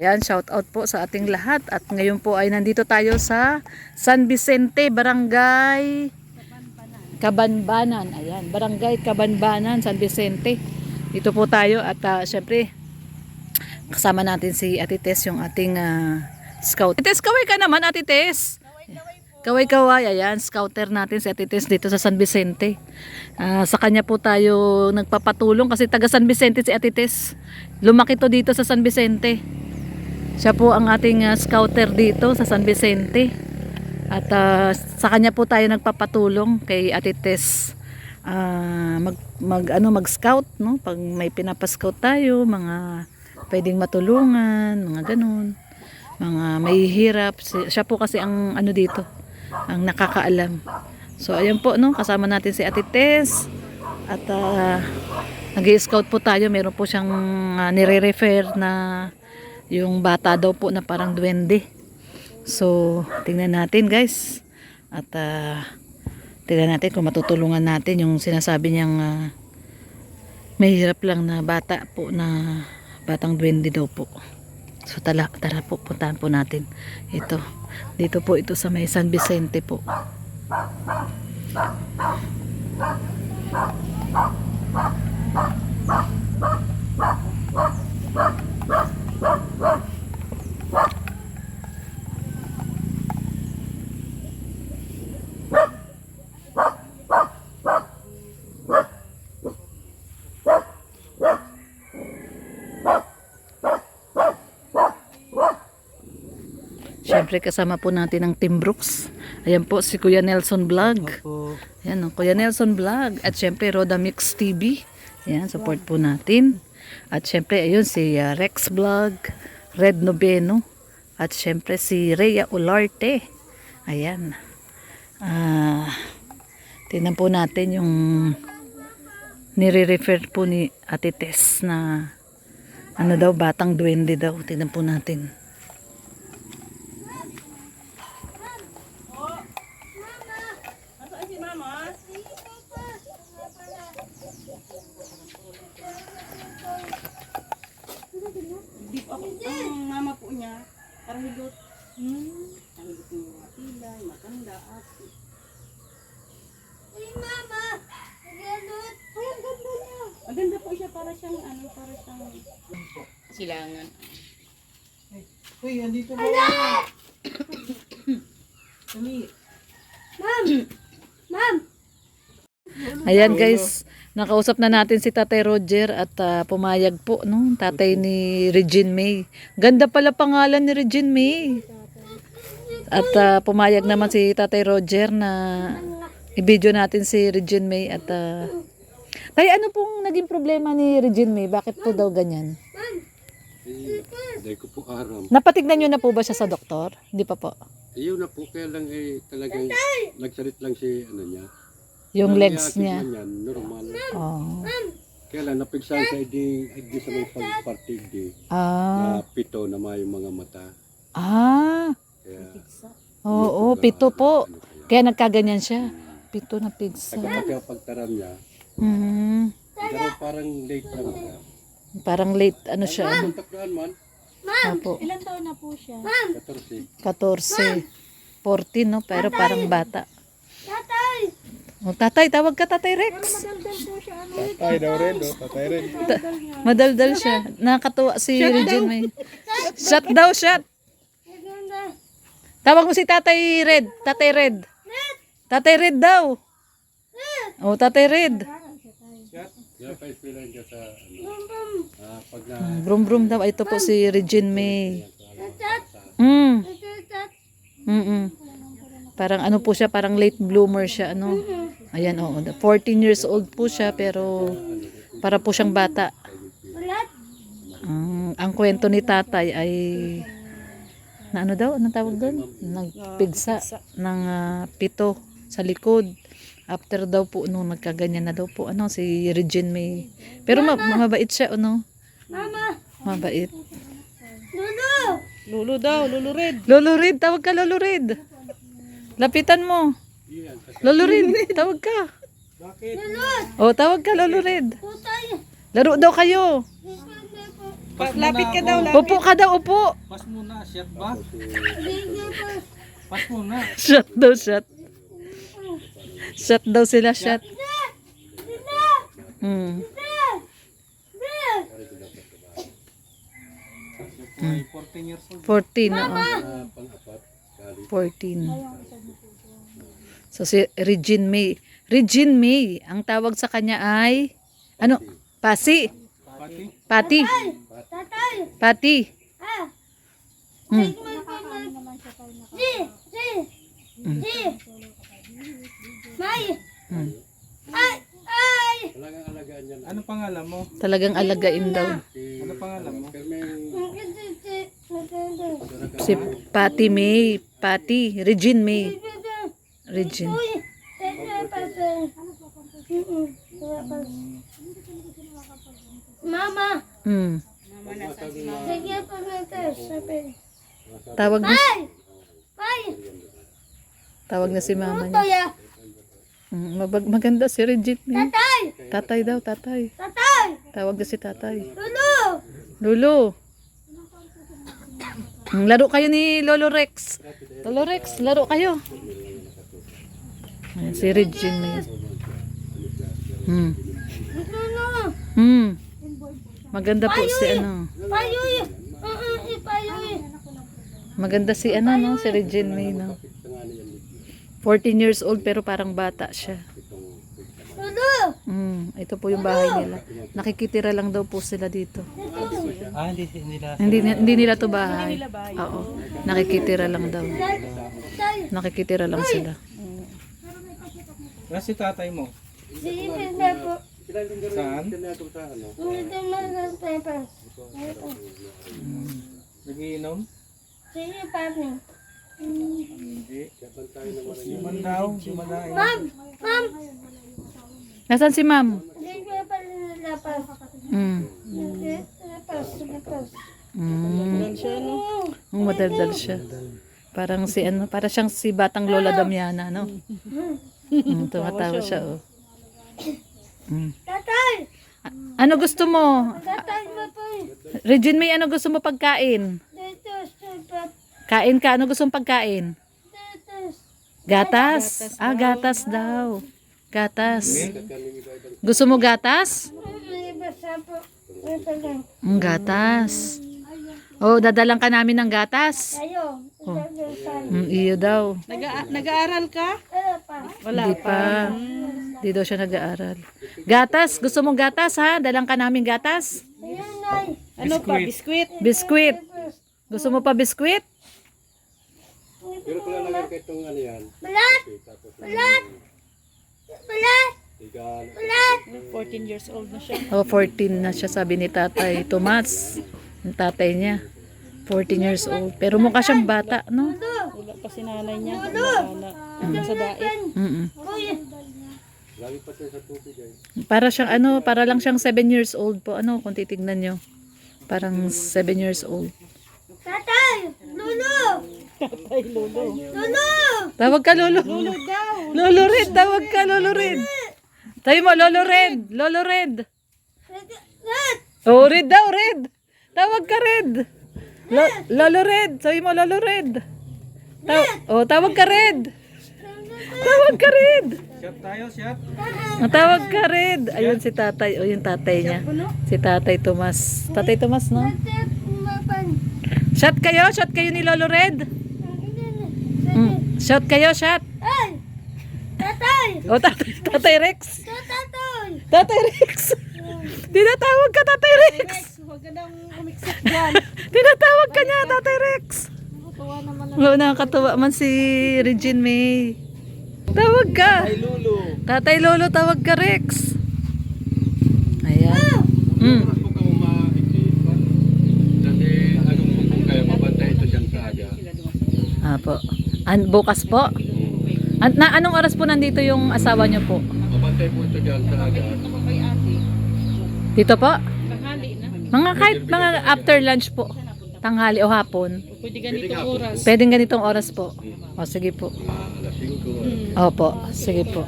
Ayan, shout out po sa ating lahat. At ngayon po ay nandito tayo sa San Vicente, Barangay Cabanbanan. Ayan, Barangay Cabanbanan, San Vicente. Dito po tayo at syempre kasama natin si Ate Tess, yung ating scout. Ate Tess, kaway ka naman, Ate Tess. Kaway-kaway, ayan, scouter natin si Ate Tess dito sa San Vicente. Sa kanya po tayo nagpapatulong kasi taga San Vicente si Ate Tess. Lumaki to dito sa San Vicente. Siya po ang ating scouter dito sa San Vicente. At sa kanya po tayo nagpapatulong kay Ate Tess. Mag-scout, no? Pag may pinapa-scout tayo, mga pwedeng matulungan, mga ganun. Mga may hirap. Siya po kasi ang dito, ang nakakaalam. So ayan po, no? Kasama natin si Ate Tess. At nag-i-scout po tayo. Meron po siyang nire-refer na yung bata daw po na parang duwende. So, tingnan natin guys. At tingnan natin kung matutulungan natin yung sinasabi niyang may hirap lang na bata po, na batang duwende daw po. So, tara po, puntahan po natin. Ito. Dito po ito sa may San Vicente po. Siyempre kasama po natin ang Team Brooks. Ayan po si Kuya Nelson Vlog. Ayan, Kuya Nelson Vlog. At siyempre Roda Mix TV. Ayan, support po natin. At siyempre ayun si Rex Vlog, Red Noveno. At siyempre si Rhea Olarte. Ayan. Tingnan po natin yung nire-refer po ni Ate Tess na daw, batang duwende daw. Tingnan po natin. Ang mama po niya, parang hilot. Ang hilot ng mga pilay, matanda, ate. Uy, mama! Nag-hilot! Ay, ang ganda niya. Maganda po siya, para siyang silangan. Uy, andito ba yan? Dali. Ma'am! Ma'am! Ayan guys, nakausap na natin si Tatay Roger at pumayag po, no? Tatay ni Regine May. Ganda pala pangalan ni Regine May. At pumayag naman si Tatay Roger na i-video natin si Regine May. At Tay, ano pong naging problema ni Regine May? Bakit po daw ganyan? Hindi ko po aram. Napatignan nyo na po ba siya sa doktor? Hindi pa po. Iyon na po, kaya lang talagang nagsalit lang si niya. Yung legs niya. Yan, normal. Oh. Kaya lang napigsan sa hindi sa mga pagpartig Ah. na pito na may mga mata. Ah. Kaya, Oo, pito po. Kaya nagkaganyan siya. Pito na pigsa. kaya pagtaram niya, pero parang late lang siya. Parang late, ano siya? Ano? Kontakdaan man, Opo. Ilan taon na po siya? 14. 14. 14, no? Pero parang bata. Tatay! O, tatay, tawag ka, Tatay Rex. Tatay daw rin, no? Tatay rin. Madaldal siya. Nakakatuwa si Regine May. Shot daw, shot. Tawag mo si Tatay Red. Tatay Red. Tatay Red daw. O, Tatay Red. Kaya pa ispilan ka sa pag na Brum brum daw. Ito po si Regine May. Parang ano po siya, parang late bloomer siya, ano. Ayan, oo. 14 years old po siya, pero para po siyang bata. Ang kwento ni tatay ay na ano daw, anong tawag doon? Nagpigsa ng pito sa likod. After daw po, nung nagkaganyan na daw po, si Regine May. Pero mabait siya, ano. Mama! Mabait. Lulu! Lulu daw, Lulu Red. Lolo Red, tawag ka, Lolo Red. Lapitan mo. Lolo Red, tawag ka. Bakit? O, tawag ka, Lolo Red. Tutay! Laro daw kayo. Lapit ka daw, lapit. Upo ka daw, upo. Pas muna, shot ba? Sige pa. Pas muna. Shot daw, shot. Shot daw sila, shot. Hmm. May 14 years old. 14 na. Pang-apat, kali. 14. So si Regine May. Regine May, ang tawag sa kanya ay ano? Pasi. Pati. Pati. Tatay. Pati. Ah. Hmm. Si. Si. Si. May. Hmm. Ay. Ay. Talagang alagaan yan. Ano pangalan mo? Talagang alagain daw. Ano pangalan mo? Si Pati May. Pati. Regine May. Regine. Mama. Hmm. Sige pa natin. Sabi. Tawag na, Ay. Ay. tawag na si mama niya. Toya. Maganda si Regine May. Tatay. Tatay daw, tatay. Tatay. Tawag na si tatay. Lulu. Lolo. Laro kayo ni Lolo Rex. Lolo Rex, laro kayo. Ayan, si Regine May. Hmm. Lulu. Hmm. Maganda po si ano. Payoy. Payoy. Maganda si ano no, si Regine May no. 14 years old pero parang bata siya. Lulu. Ito po yung bahay nila. Nakikitira lang daw po sila dito. Ah, hindi nila. Hindi nila to bahay. Oo. Nakikitira lang daw. Tay. Nakikitira lang sila. Si tatay mo. Sige pa po. Saan? Hindi man pepas. Nagiinom? Sige pa po. Hindi. Human daw. Humanain. Ma'am. Ma'am. Nasaan si ma'am? Sige pa lapas. Sige. Lapas. Madaldal siya. Parang si ano, para siyang si Batang Lola Damiana, no? Tumatawa siya, oh. Tatay. Ano gusto mo? Tatay mo po. Regine May, ano gusto mo pagkain? Dito. Super. Kain ka, ano gusto mong pagkain? Dito. Gatas? Ah, gatas daw. Gatas. Gusto mo gatas? May basa po. Ito lang. Gatas. Oh, dadalang ka namin ng gatas. Ayo. Iyo daw. Nag-aaral ka? Wala pa. Hindi pa. Hindi daw siya nag-aaral. Gatas, gusto mong gatas ha? Dalang ka namin gatas? Ayun, Nay. Ano pa? Biskwit? Biskwit. Gusto mo pa biskwit? Pero kung lalagay ka itong ano yan. Balat. Balat. Balat. Tigal. Balat. 14 years old na siya. Oh, 14 na siya, sabi ni Tatay Tomas. Yung tatay niya. 14 years old. Pero mukha siyang bata, no? Wala pa si nanay niya. Wala sa dait. Kuya. Lagi pa siya sa tubig guys. Para siyang ano, para lang siyang 7 years old po. Ano, kung titignan nyo. Parang 7 years old. Tatay. Lulu. Tatay Lolo. Lulu. Tawag ka, Lolo. Lolo daw. Lolo Red, tawag ka, Lolo Red. Tayo mo, Lolo Red. Lolo Red. Red. Oh, Red daw, Red. Tawag ka, Red. Lolo Red. Sabi mo, Lolo Red. Tawag ka, Red. Tawag ka, Red. Shot tayo, shot. Tawag ka, Red. Ayun si tatay. O, yung tatay niya. Si Tatay Tomas. Tatay Tomas, no? Tatay. Mapan. Shot kayo? Shot kayo ni Lolo Red? Shot kayo, shot. Ay. Tatay. O, Tatay Rex. Tatay. Tatay Rex. Tinatawag ka, Tatay Rex. Huwag ka nang umiksik dyan. Tinatawag ka niya, Tatay Rex. Tuwa naman na. Oo, nakakatuwa man si Regine May. Tawag ka. Ay, Lulu. Tatay Lolo, tawag ka, Rex. Ayan. Kung ka umakikipan. Dati anong kung kayo mabantay ito dyan sa aga. Apo. Bukas po? Anong oras po nandito yung asawa niyo po? Mabantay po ito dyan sa aga. Dito po? Tanghali na. Mga kahit mga after lunch po. Tanghali o hapon. Pwede ganitong oras. Pwedeng ganitong oras po. O, sige po. Alas 5. Opo, sige po.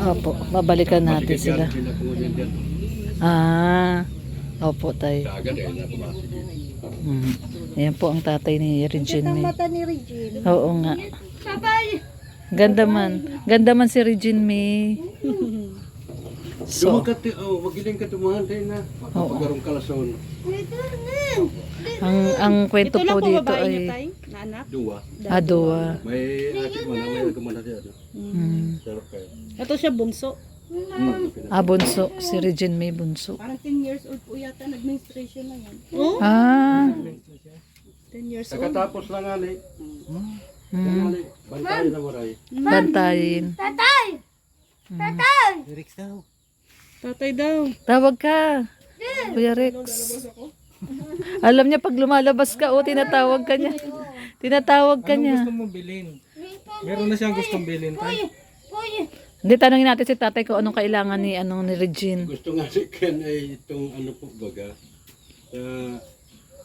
Opo, babalikan natin sila. Opo, tay. Sa agad eh, nakumasi dito. Ayan po ang tatay ni Regine May. Mata ni Regine. Oo nga. Tatay. Ganda man. Ganda man si Regine May. So, Dumagat magiling ka tumahan din na. Makapagarong kalason. Dito na. ang kwento Ito lang po po dito babae niyo, ay tay? Na anak? Dua. adowa. May ate mo na, may agumana siya. Sarap kayo. Ito siya bunso. Bunso. Si Regine May bunso. Parang 10 years old po yata nag-menstruation na yan. Oh? 10 years old. Nakatapos lang ali. Bantay na maray. Bantayin. Tatay. Tatay. Tatay daw. Tawag ka. Kuya Rex. Alam niya pag lumalabas ka, tinatawag ka niya. Tinatawag ka Anong niya. gusto mong bilhin? Meron na siyang gustong bilhin, tay. Puy. Hindi, tanongin natin si tatay kung anong kailangan ni Regine. Gusto nga si Ken ay itong ano po baga.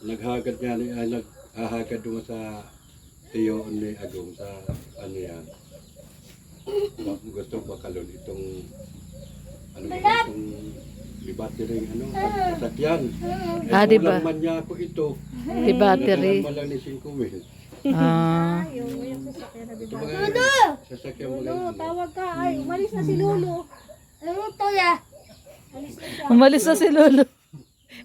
Naghagad niya, naghahagad doon sa tiyo ni Agong sa ano yan. Gusto bakalon itong ano ba itong battery ano sasakyan. Di ba? Kulang man niya ako ito. Di battery. Nadalan lang ni 5,000. Ito mga sasakyan mo lang. Tawag ka. Ay, umalis na si Lolo. Ano to ya? Umalis na si Lolo.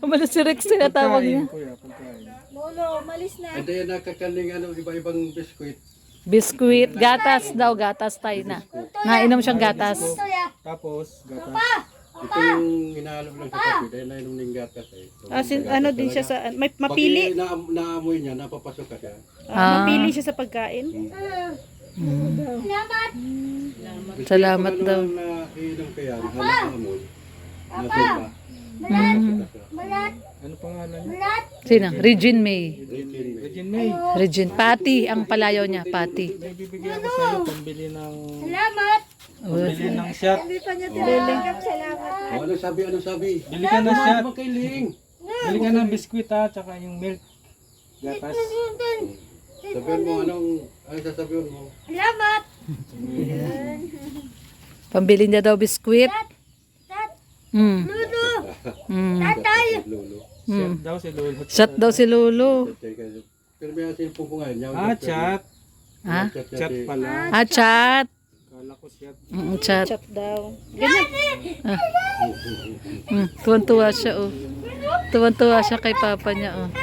Umalis si Rex, tinatawag niya. Kuya, pagkain. Lolo, umalis na. At yan nakakaling ano, iba-ibang biskuit. Biskuit, gatas daw, gatas tayo na. Nainom siyang gatas. To ya. Tapos, gatas. Ito yung hinalo lang sa kape dahil nainom ng gatas eh. So, Ano din siya sa... May mapili. Pag naamoy niya, napapasok ka siya. Mapili siya sa pagkain. Salamat. Salamat daw. Na inom kaya, naamoy. Nasuka. Balat. Ano pangalan niya? Balat. Sino? Regine May. Regine May. Regine. Pati, ang palayaw niya, Pati. May bibigyan ako sa'yo pambili ng... Salamat. Pambili ng shot. Ano sabi? Bili ka ng shot. Makailing. Bili ka ng biskwit ha, tsaka yung milk. Gatas. Sabihin mo ano sasabihin mo? Salamat. Pambili niya daw biskuit. Lulu. Tatay. Lolo. Shot daw si Lolo. Shot daw si Lolo. Pero may asin po po nga. Chat. Ha? Chat pala. Chat. Kala ko shot. Chat. Chat daw. Tuwan-tuwa siya, Tuwan-tuwa siya kay papa niya,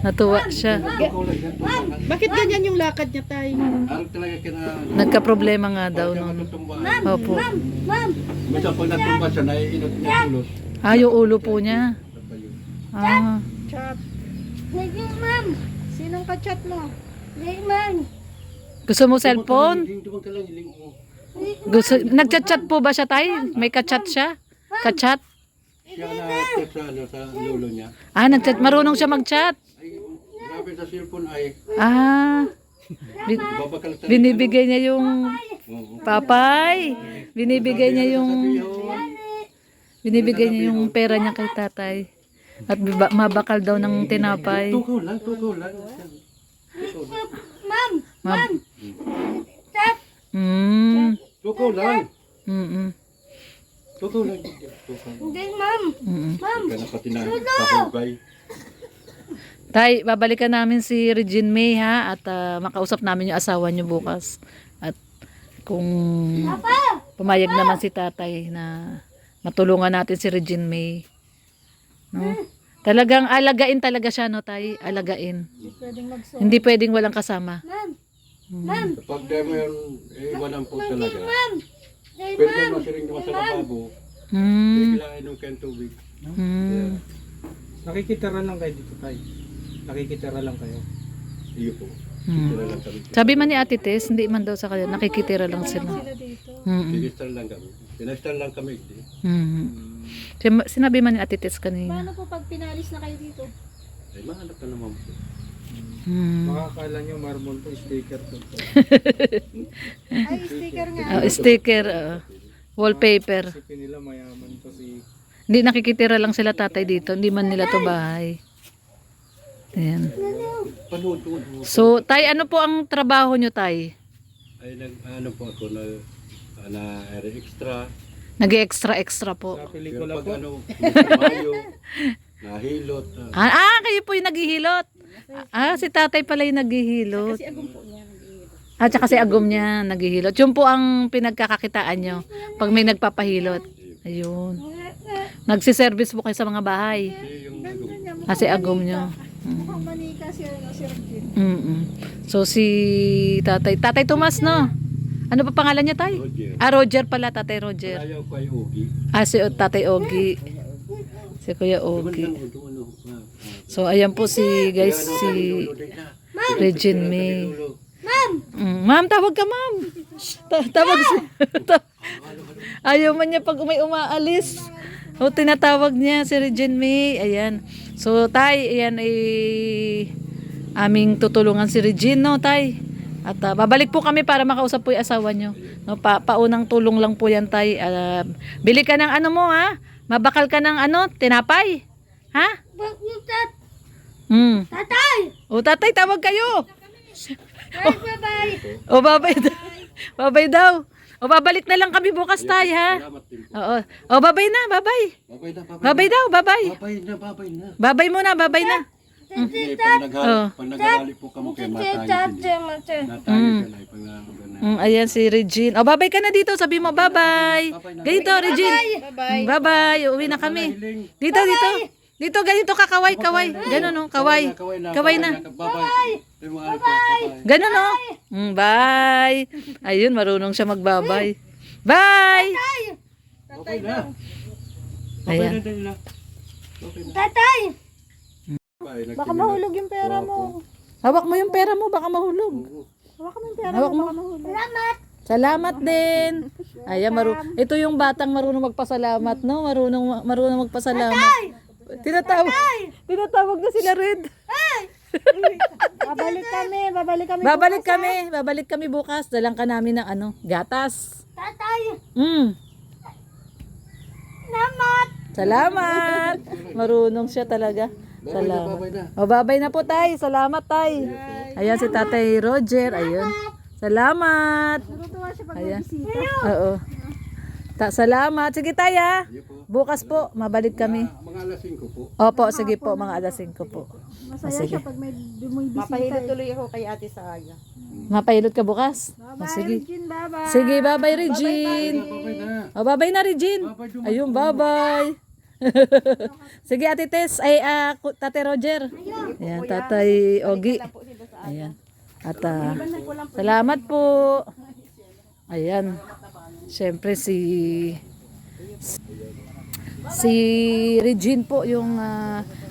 Natuwa siya. Bakit ganyan yung lakad niya, tay? Araw talaga kina... Nagka-problema nga daw noon. Natutumbahan. Opo. Ma'am. Minsan pag natumba siya, naiinot niya ulos. Yung ulo po niya. Chat. Thank you, ma'am. Sinong ka-chat mo? Thank you, ma'am. Gusto mo cellphone? Dumang ka lang, iling mo. Nagchat-chat po ba siya, tay? May ka-chat siya? Ka-chat? Siya na sa ano, sa lolo niya. Nagchat. Marunong siya mag-chat. Ay, grabe sa cellphone ay, babakal talaga. Binibigay niya yung Oo. papay. Binibigay niya yung pera niya kay tatay. At mabakal daw ng tinapay. Tukaw lang. Ma'am. Ma'am. Chat. Tukaw lang. Tukaw lang. Hindi, ma'am. Ma'am. Kaya pati na kahugay. Tay, babalikan namin si Regine May ha at makausap namin yung asawa niyo bukas. At kung pumayag naman si tatay na matulungan natin si Regine May. No? Talagang alagain talaga siya, no, tay? Alagain. Hindi pwedeng walang kasama. Ma'am. Ma'am. Kapag di mo yun, iwanan po talaga. Ma'am. Pwede mo siring naman sa lababo. Kailangan inom kayong tubig. Nakikitira lang kayo dito, tay. Nakikitira lang kayo. Iyo po. Tira lang kami. Sabi man ni Ate Tess, hindi man daw sa kanya, nakikitira lang sila. Sinistar lang kami. Sinistar lang kami. Sinabi man ni Ate Tess kanina. Paano po pag pinalis na kayo dito? Ay, mahanap ka naman po. Makakala nyo marmol to, sticker to. Ay, sticker nga. Sticker, wallpaper. Isipin nila mayaman to si... Hindi nakikitira lang sila tatay dito, hindi man nila to bahay. Ayan. Panood. So, tay, ano po ang trabaho nyo, tay? Ay, ano po ako na area extra. Nag-extra po. Sa Pero pelikula pag po. ano, mayo, nahilot. Kayo po yung naghihilot. Si tatay pala yung naghihilot. Kasi agong po niya nag-iilo. Tsaka si agom niya naghihilot. Yun po ang pinagkakakitaan nyo pag may nagpapahilot. Ayun. Nagsiservice po kayo sa mga bahay. Yung ano, Kasi agom nyo. Mukhang manika si Regine. So si Tatay Tomas, no? Ano pa pangalan niya, tay? Roger. Roger pala, Tatay Roger. Ayaw ko ay Ogi. Si Tatay Ogi. Si Kuya Ogi. So ayan po si guys, si Regine May. Ma'am, tawag ka, ma'am. Tawag si. Ayaw man niya pag umaalis. Tinatawag niya si Regine May. Ayan. So tay, ayan ay aming tutulungan si Regine, no, tay? At babalik po kami para makausap po yung asawa nyo. No, paunang tulong lang po yan, tay. Bili ka ng ano mo, ha? Mabakal ka ng tinapay. Ha? Tatay! Tatay, tawag kayo. Bye-bye! Babay daw. Babay daw. Babalik na lang kami bukas, tay, ha? Salamat din po. Oo. Babay na, babay. Babay na, babay Babay na. daw, babay. Babay na, babay na. Babay muna, babay na. Hindi, pag nagalit po kamo kay matayo sila. Natayo sila, pag nagalit. Ayan si Regine. Babay ka na dito. Sabi mo, babay. Ganito, Regine. Bye-bye. Uwi na kami. Dito. Dito, ganito ka, kaway. Ganun, no? Kaway. Kaway na. Babay. Babay. Ganun, no? Bye. Ayun, marunong siya magbabay. Bye. Babay na. Ayan. Tatay! Baka mahulog yung pera mo. Hawak mo yung pera mo, baka mahulog. Hawak mo. Salamat! Salamat din. Ayan, ito yung batang marunong magpasalamat, no? Marunong magpasalamat. Tinatawag na sila Red. Babalik kami bukas. Dalang ka namin ng gatas. Tatay! Salamat. Marunong siya talaga. Salamat. Babay na po, tay. Salamat, tay. Ayan si Tatay Roger. Ayun. Salamat. Ayan. Oo. Salamat. Sige, tay, ha. Bukas po, mabalik kami. Mga alas 5 po. Opo, sige po, mga alas 5 po. Masaya siya pag may bumibisita. Mapahilot tuloy ako kay Ate Saga. Mapahilot ka bukas? Sige. Bye-bye. Sige, bye-bye, Regine. Babay na. Bye-bye na, Regine. Ayun, bye-bye. Sige, Ate Tess. Tatay Roger. Ayan, Tatay Ogi. Ayan. At salamat po. Ayan. Siyempre si Regine po yung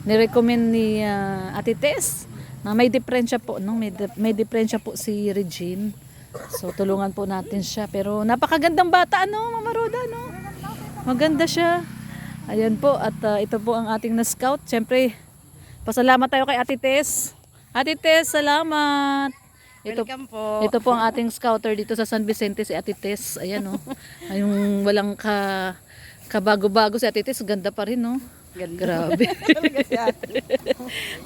nirecommend ni Ate Tess na may diferensya po, no? May diferensya po si Regine. So tulungan po natin siya, pero napakagandang bata, no, Mama Roda, no? Maganda siya. Ayan po, at ito po ang ating na-scout. Siyempre, pasalamat tayo kay Ate Tess. Ate Tess, salamat. Welcome po. Ito po ang ating scouter dito sa San Vicente, si Ate Tess. Ayan, no. Yung walang kabago-bago si Ate Tess, ganda pa rin, no. Grabe.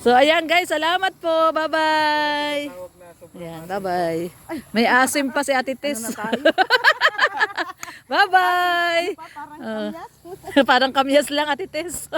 So, ayan guys, salamat po. Bye-bye. Ayan, bye-bye. May asim pa si Ate Tess. Bye-bye. Parang kamyas lang, Ate Tess.